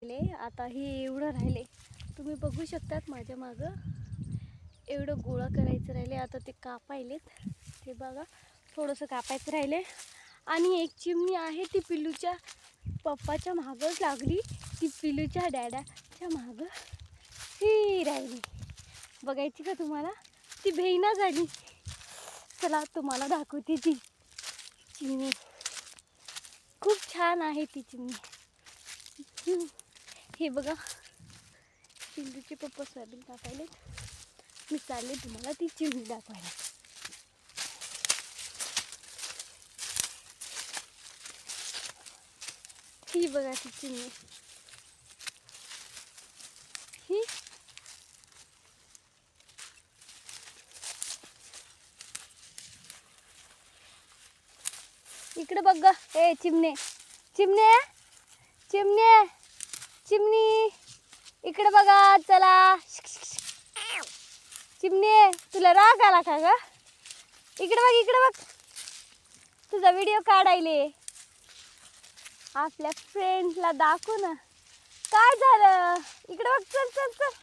आता हे एवढं राहिले, तुम्ही बघू शकतात माझ्या मागं एवढं गोळा करायचं राहिले. आता ते कापायलेत, ते बघा थोडंसं कापायचं राहिले. आणि एक चिमणी आहे ती पिल्लूच्या पप्पाच्या मागंच लागली, ती पिल्लूच्या डॅडाच्या मागं ही राहिली. बघायची का तुम्हाला? ती भेईना झाली. चला तुम्हाला दाखवते ती चिमणी. खूप छान आहे ती चिमणी. हे बघा पिल्लूचे पप्पा सोयाबीन कापायले, मी चालले तुम्हाला ती चिमणी दाखवायला. ही बघा ती चिमणी. ही इकडे बघ ग. ए चिमणे चिमणे चिमणे चिमणी इकडे बघा. चला चिमणे, तुला राग आला का ग? इकडे बघ, इकडे बघ, तुझा व्हिडिओ काढायले. आपल्या फ्रेंड्सला दाखवू ना काय झालं. इकडे बघ, चल चल चल.